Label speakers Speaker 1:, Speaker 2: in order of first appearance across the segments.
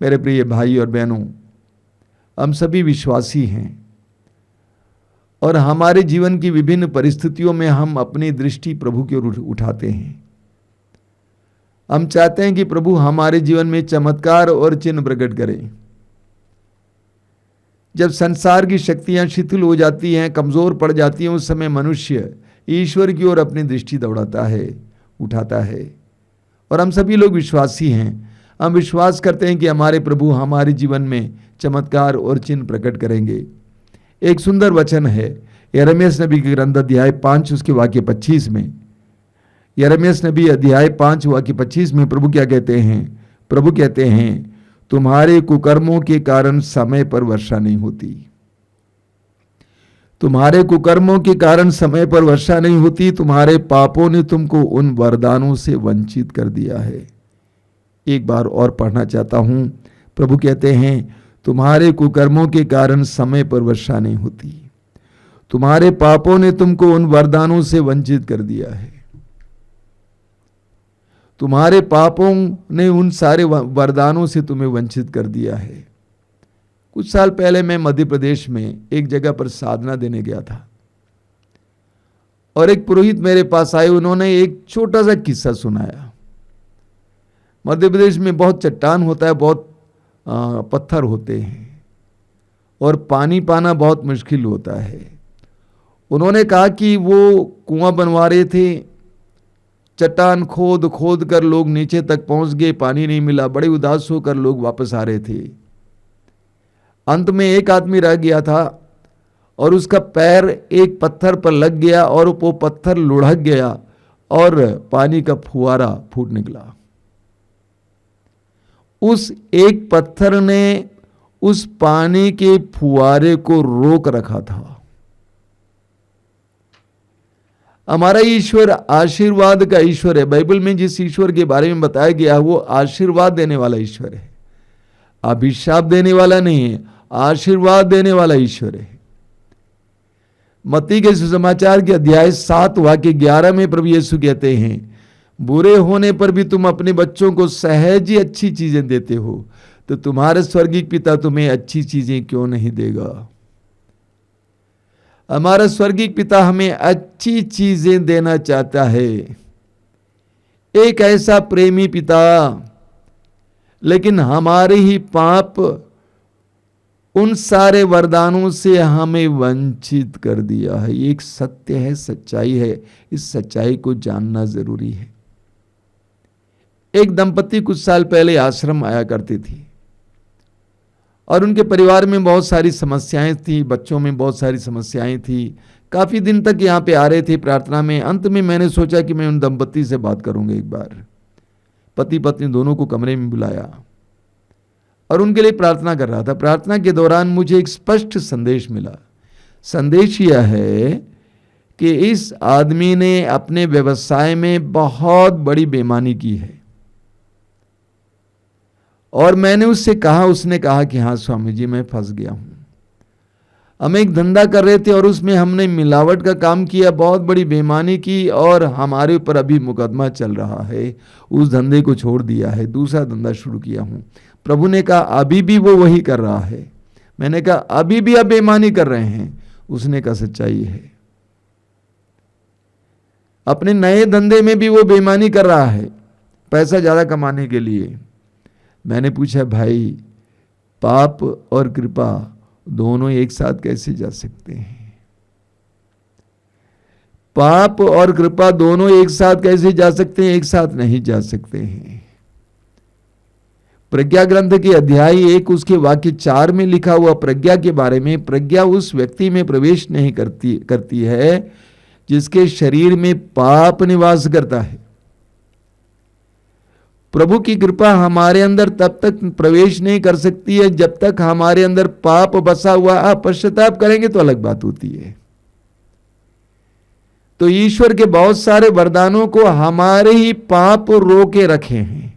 Speaker 1: मेरे प्रिय भाई और बहनों, हम सभी विश्वासी हैं और हमारे जीवन की विभिन्न परिस्थितियों में हम अपनी दृष्टि प्रभु की ओर उठाते हैं। हम चाहते हैं कि प्रभु हमारे जीवन में चमत्कार और चिन्ह प्रकट करें। जब संसार की शक्तियां शिथिल हो जाती हैं, कमजोर पड़ जाती हैं, उस समय मनुष्य ईश्वर की ओर अपनी दृष्टि दौड़ाता है, उठाता है। और हम सभी लोग विश्वासी हैं। हम विश्वास करते हैं कि हमारे प्रभु हमारे जीवन में चमत्कार और चिन्ह प्रकट करेंगे। एक सुंदर वचन है यिर्मयाह नबी के ग्रंथ अध्याय 5 उसके वाक्य 25 में। यिर्मयाह नबी अध्याय 5 वाक्य 25 में प्रभु क्या कहते हैं? प्रभु कहते हैं, तुम्हारे कुकर्मों के कारण समय पर वर्षा नहीं होती। तुम्हारे कुकर्मों के कारण समय पर वर्षा नहीं होती। तुम्हारे पापों ने तुमको उन वरदानों से वंचित कर दिया है। एक बार और पढ़ना चाहता हूं। प्रभु कहते हैं, तुम्हारे कुकर्मों के कारण समय पर वर्षा नहीं होती। तुम्हारे पापों ने तुमको उन वरदानों से वंचित कर दिया है। तुम्हारे पापों ने उन सारे वरदानों से तुम्हें वंचित कर दिया है। कुछ साल पहले मैं मध्य प्रदेश में एक जगह पर साधना देने गया था और एक पुरोहित मेरे पास आए। उन्होंने एक छोटा सा किस्सा सुनाया। मध्य प्रदेश में बहुत चट्टान होता है, बहुत पत्थर होते हैं और पानी पाना बहुत मुश्किल होता है। उन्होंने कहा कि वो कुआं बनवा रहे थे, चट्टान खोद खोद कर लोग नीचे तक पहुंच गए, पानी नहीं मिला। बड़े उदास होकर लोग वापस आ रहे थे। अंत में एक आदमी रह गया था और उसका पैर एक पत्थर पर लग गया और वो पत्थर लुढ़क गया और पानी का फुहारा फूट निकला। उस एक पत्थर ने उस पानी के फुहारे को रोक रखा था। हमारा ईश्वर आशीर्वाद का ईश्वर है। बाइबल में जिस ईश्वर के बारे में बताया गया वो आशीर्वाद देने वाला ईश्वर है, अभिशाप देने वाला नहीं है, आशीर्वाद देने वाला ईश्वर है। मत्ती के सुसमाचार के अध्याय 7 वाक्य 11 में प्रभु यीशु कहते हैं, बुरे होने पर भी तुम अपने बच्चों को सहज ही अच्छी चीजें देते हो, तो तुम्हारे स्वर्गीय पिता तुम्हें अच्छी चीजें क्यों नहीं देगा। हमारा स्वर्गीय पिता हमें अच्छी चीजें देना चाहता है। एक ऐसा प्रेमी पिता, लेकिन हमारे ही पाप उन सारे वरदानों से हमें वंचित कर दिया है। एक सत्य है, सच्चाई है। इस सच्चाई को जानना जरूरी है। एक दंपति कुछ साल पहले आश्रम आया करती थी और उनके परिवार में बहुत सारी समस्याएं थी, बच्चों में बहुत सारी समस्याएं थी। काफी दिन तक यहाँ पे आ रहे थे प्रार्थना में। अंत में मैंने सोचा कि मैं उन दंपति से बात करूंगा। एक बार पति पत्नी दोनों को कमरे में बुलाया और उनके लिए प्रार्थना कर रहा था। प्रार्थना के दौरान मुझे एक स्पष्ट संदेश मिला। संदेश यह है कि इस आदमी ने अपने व्यवसाय में बहुत बड़ी बेईमानी की है। और मैंने उससे कहा, उसने कहा कि हाँ स्वामी जी, मैं फंस गया हूं। हम एक धंधा कर रहे थे और उसमें हमने मिलावट का काम किया, बहुत बड़ी बेईमानी की और हमारे ऊपर अभी मुकदमा चल रहा है। उस धंधे को छोड़ दिया है, दूसरा धंधा शुरू किया हूं। प्रभु ने कहा अभी भी वो वही कर रहा है। मैंने कहा अभी भी आप बेईमानी कर रहे हैं। उसने कहा सच्चाई है। अपने नए धंधे में भी वो बेईमानी कर रहा है, पैसा ज्यादा कमाने के लिए। मैंने पूछा भाई, पाप और कृपा दोनों एक साथ कैसे जा सकते हैं? पाप और कृपा दोनों एक साथ कैसे जा सकते हैं? एक साथ नहीं जा सकते हैं। प्रज्ञा ग्रंथ के अध्याय 1 उसके वाक्य 4 में लिखा हुआ प्रज्ञा के बारे में, प्रज्ञा उस व्यक्ति में प्रवेश नहीं करती है जिसके शरीर में पाप निवास करता है। प्रभु की कृपा हमारे अंदर तब तक प्रवेश नहीं कर सकती है जब तक हमारे अंदर पाप बसा हुआ। आप पश्चाताप करेंगे तो अलग बात होती है। तो ईश्वर के बहुत सारे वरदानों को हमारे ही पाप रोके रखे हैं।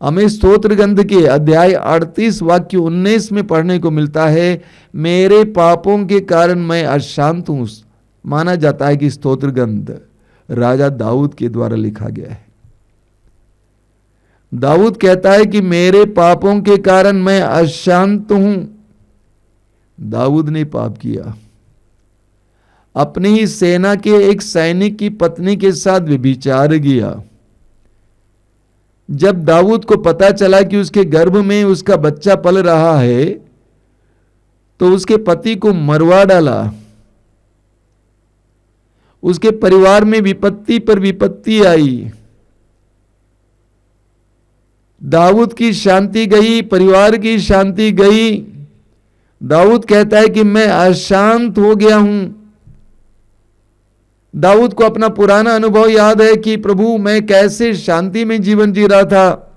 Speaker 1: हमें स्तोत्र ग्रंथ के अध्याय 38 वाक्य 19 में पढ़ने को मिलता है, मेरे पापों के कारण मैं अशांत हूं। माना जाता है कि स्तोत्र ग्रंथ राजा दाऊद के द्वारा लिखा गया है। दाऊद कहता है कि मेरे पापों के कारण मैं अशांत हूं। दाऊद ने पाप किया, अपनी ही सेना के एक सैनिक की पत्नी के साथ व्यभिचार किया। जब दाऊद को पता चला कि उसके गर्भ में उसका बच्चा पल रहा है, तो उसके पति को मरवा डाला। उसके परिवार में विपत्ति पर विपत्ति आई। दाऊद की शांति गई, परिवार की शांति गई। दाऊद कहता है कि मैं अशांत हो गया हूं। दाऊद को अपना पुराना अनुभव याद है कि प्रभु मैं कैसे शांति में जीवन जी रहा था,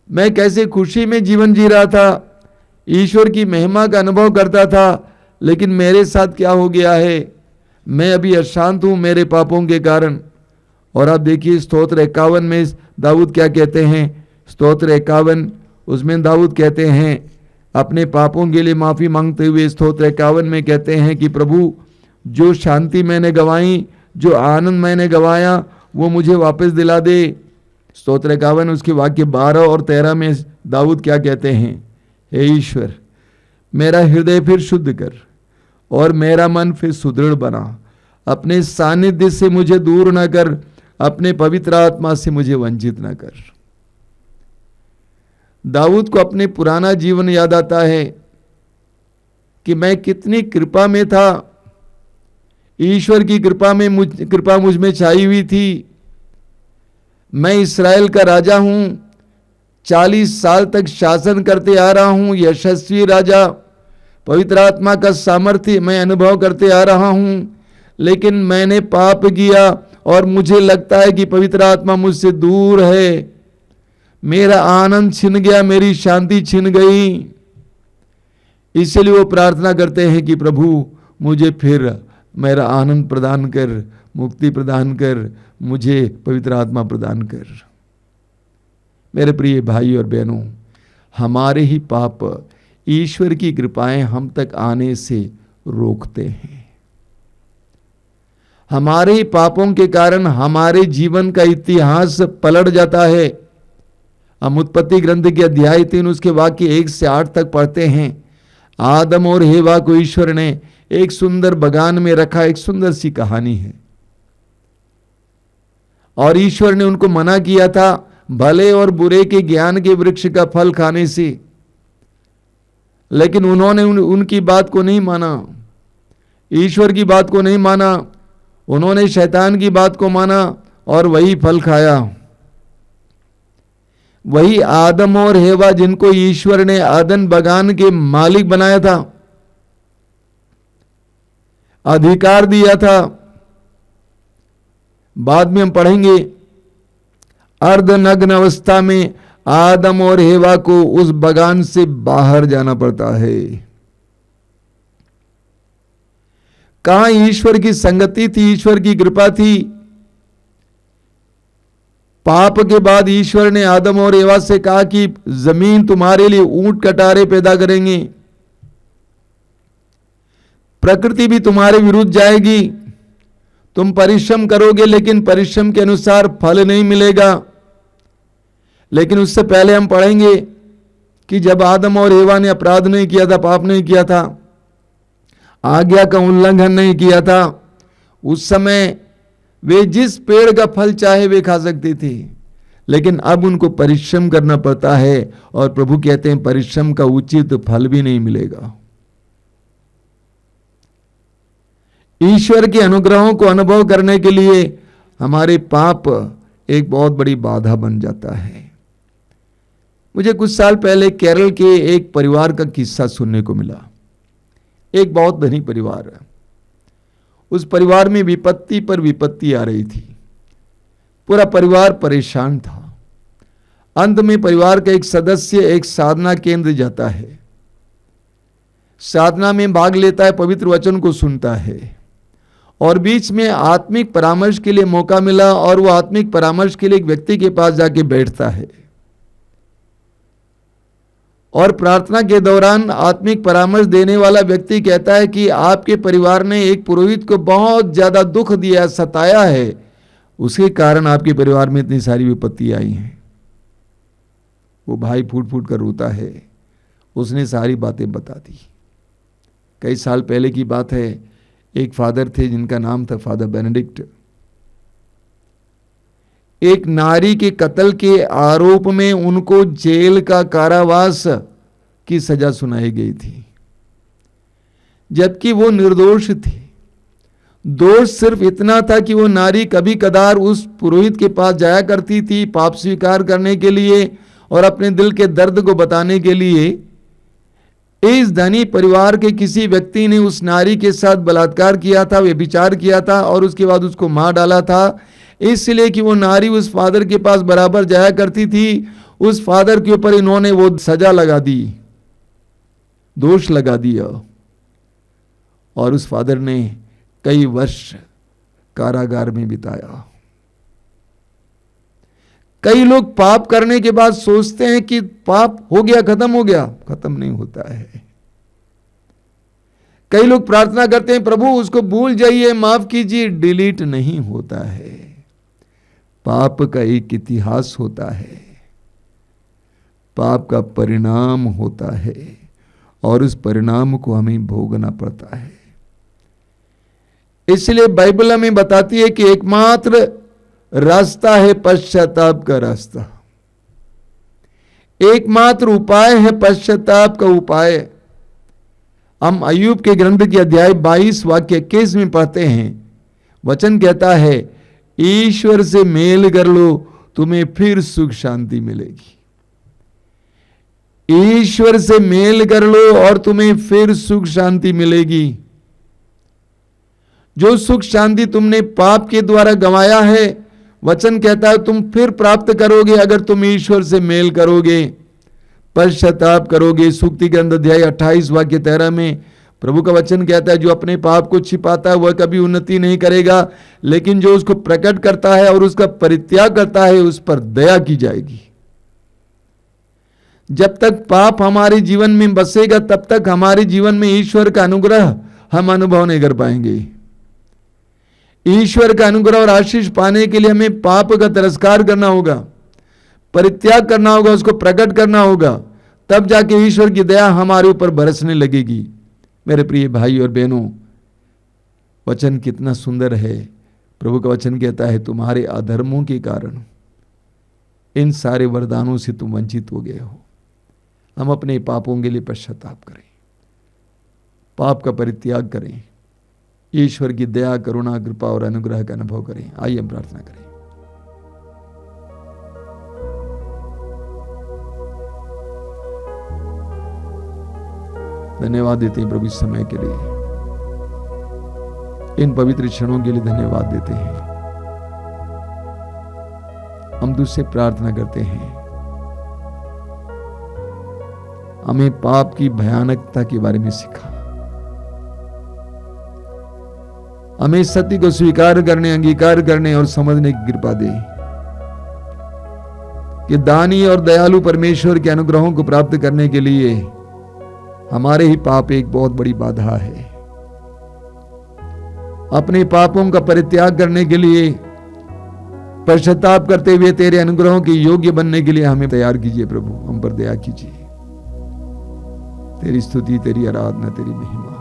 Speaker 1: मैं कैसे खुशी में जीवन जी रहा था, ईश्वर की महिमा का अनुभव करता था, लेकिन मेरे साथ क्या हो गया है, मैं अभी अशांत हूं मेरे पापों के कारण। और आप देखिए स्तोत्र 51 में दाऊद क्या कहते हैं। स्तोत्र 51 उसमें दाऊद कहते हैं, अपने पापों के लिए माफी मांगते हुए स्तोत्र 51 में कहते हैं कि प्रभु जो शांति मैंने गंवाई, जो आनंद मैंने गंवाया, वो मुझे वापस दिला दे। स्तोत्र 51 उसके वाक्य 12 और 13 में दाऊद क्या कहते हैं, हे ईश्वर मेरा हृदय फिर शुद्ध कर और मेरा मन फिर सुदृढ़ बना, अपने सानिध्य से मुझे दूर न कर, अपने पवित्र आत्मा से मुझे वंचित न कर। दाऊद को अपने पुराना जीवन याद आता है कि मैं कितनी कृपा में था, ईश्वर की कृपा मुझ में छाई हुई थी। मैं इस्राएल का राजा हूं, 40 साल तक शासन करते आ रहा हूं, यशस्वी राजा, पवित्र आत्मा का सामर्थ्य मैं अनुभव करते आ रहा हूं, लेकिन मैंने पाप किया और मुझे लगता है कि पवित्र आत्मा मुझसे दूर है। मेरा आनंद छिन गया, मेरी शांति छिन गई। इसलिए वो प्रार्थना करते हैं कि प्रभु मुझे फिर मेरा आनंद प्रदान कर, मुक्ति प्रदान कर, मुझे पवित्र आत्मा प्रदान कर। मेरे प्रिय भाई और बहनों, हमारे ही पाप ईश्वर की कृपाएं हम तक आने से रोकते हैं। हमारे ही पापों के कारण हमारे जीवन का इतिहास पलट जाता है। हम उत्पत्ति ग्रंथ के अध्याय 3 उसके वाक्य 1 से 8 तक पढ़ते हैं। आदम और हेवा को ईश्वर ने एक सुंदर बगान में रखा, एक सुंदर सी कहानी है। और ईश्वर ने उनको मना किया था भले और बुरे के ज्ञान के वृक्ष का फल खाने से, लेकिन उन्होंने उनकी बात को नहीं माना, ईश्वर की बात को नहीं माना, उन्होंने शैतान की बात को माना और वही फल खाया। वही आदम और हेवा जिनको ईश्वर ने अदन बगान के मालिक बनाया था, अधिकार दिया था, बाद में हम पढ़ेंगे, अर्धनग्न अवस्था में आदम और हेवा को उस बगान से बाहर जाना पड़ता है। कहां ईश्वर की संगति थी, ईश्वर की कृपा थी। पाप के बाद ईश्वर ने आदम और हेवा से कहा कि जमीन तुम्हारे लिए ऊंट कटारे पैदा करेंगे, प्रकृति भी तुम्हारे विरुद्ध जाएगी, तुम परिश्रम करोगे लेकिन परिश्रम के अनुसार फल नहीं मिलेगा। लेकिन उससे पहले हम पढ़ेंगे कि जब आदम और हेवा ने अपराध नहीं किया था, पाप नहीं किया था, आज्ञा का उल्लंघन नहीं किया था, उस समय वे जिस पेड़ का फल चाहे वे खा सकते थे। लेकिन अब उनको परिश्रम करना पड़ता है और प्रभु कहते हैं परिश्रम का उचित फल भी नहीं मिलेगा। ईश्वर के अनुग्रहों को अनुभव करने के लिए हमारे पाप एक बहुत बड़ी बाधा बन जाता है। मुझे कुछ साल पहले केरल के एक परिवार का किस्सा सुनने को मिला। एक बहुत धनी परिवार है, उस परिवार में विपत्ति पर विपत्ति आ रही थी, पूरा परिवार परेशान था। अंत में परिवार का एक सदस्य एक साधना केंद्र जाता है, साधना में भाग लेता है, पवित्र वचन को सुनता है और बीच में आत्मिक परामर्श के लिए मौका मिला और वो आत्मिक परामर्श के लिए एक व्यक्ति के पास जाके बैठता है और प्रार्थना के दौरान आत्मिक परामर्श देने वाला व्यक्ति कहता है कि आपके परिवार ने एक पुरोहित को बहुत ज्यादा दुख दिया, सताया है, उसके कारण आपके परिवार में इतनी सारी विपत्ति आई हैं। वो भाई फूट फूट कर रोता है। उसने सारी बातें बता दी। कई साल पहले की बात है, एक फादर थे जिनका नाम था फादर बेनेडिक्ट। एक नारी के कत्ल के आरोप में उनको जेल का कारावास की सजा सुनाई गई थी, जबकि वो निर्दोष थी। दोष सिर्फ इतना था कि वो नारी कभी कदार उस पुरोहित के पास जाया करती थी पाप स्वीकार करने के लिए और अपने दिल के दर्द को बताने के लिए। इस धनी परिवार के किसी व्यक्ति ने उस नारी के साथ बलात्कार किया था, व्यभिचार किया था और उसके बाद उसको मार डाला था, इसलिए कि वो नारी उस फादर के पास बराबर जाया करती थी। उस फादर के ऊपर इन्होंने वो सजा लगा दी, दोष लगा दिया, और उस फादर ने कई वर्ष कारागार में बिताया। कई लोग पाप करने के बाद सोचते हैं कि पाप हो गया, खत्म हो गया। खत्म नहीं होता है। कई लोग प्रार्थना करते हैं प्रभु उसको भूल जाइए, माफ कीजिए। डिलीट नहीं होता है। पाप का एक इतिहास होता है, पाप का परिणाम होता है और उस परिणाम को हमें भोगना पड़ता है। इसलिए बाइबल हमें बताती है कि एकमात्र रास्ता है पश्चाताप का रास्ता। एकमात्र उपाय है पश्चाताप का उपाय। हम अय्यूब के ग्रंथ के अध्याय 22 वाक्य 21 में पढ़ते हैं, वचन कहता है ईश्वर से मेल कर लो, तुम्हें फिर सुख शांति मिलेगी। ईश्वर से मेल कर लो और तुम्हें फिर सुख शांति मिलेगी। जो सुख शांति तुमने पाप के द्वारा गंवाया है, वचन कहता है तुम फिर प्राप्त करोगे अगर तुम ईश्वर से मेल करोगे, पश्चाताप करोगे। सूक्ति ग्रंथ अध्याय 28 वाक्य 13 में प्रभु का वचन कहता है जो अपने पाप को छिपाता है वह कभी उन्नति नहीं करेगा, लेकिन जो उसको प्रकट करता है और उसका परित्याग करता है उस पर दया की जाएगी। जब तक पाप हमारे जीवन में बसेगा तब तक हमारे जीवन में ईश्वर का अनुग्रह हम अनुभव नहीं कर पाएंगे। ईश्वर का अनुग्रह और आशीष पाने के लिए हमें पाप का तिरस्कार करना होगा, परित्याग करना होगा, उसको प्रकट करना होगा, तब जाके ईश्वर की दया हमारे ऊपर बरसने लगेगी। मेरे प्रिय भाई और बहनों, वचन कितना सुंदर है। प्रभु का वचन कहता है तुम्हारे अधर्मों के कारण इन सारे वरदानों से तुम वंचित हो गए हो। हम अपने पापों के लिए पश्चाताप करें, पाप का परित्याग करें, ईश्वर की दया, करुणा, कृपा और अनुग्रह का अनुभव करें। आइए हम प्रार्थना करें। धन्यवाद देते हैं प्रभु इस समय के लिए, इन पवित्र क्षणों के लिए धन्यवाद देते हैं। हम तुझसे प्रार्थना करते हैं हमें पाप की भयानकता के बारे में सिखा, हमें सत्य को स्वीकार करने, अंगीकार करने और समझने की कृपा दे कि दानी और दयालु परमेश्वर के अनुग्रहों को प्राप्त करने के लिए हमारे ही पाप एक बहुत बड़ी बाधा है। अपने पापों का परित्याग करने के लिए, पश्चाताप करते हुए तेरे अनुग्रहों के योग्य बनने के लिए हमें तैयार कीजिए। प्रभु हम पर दया कीजिए। तेरी स्तुति, तेरी आराधना, तेरी महिमा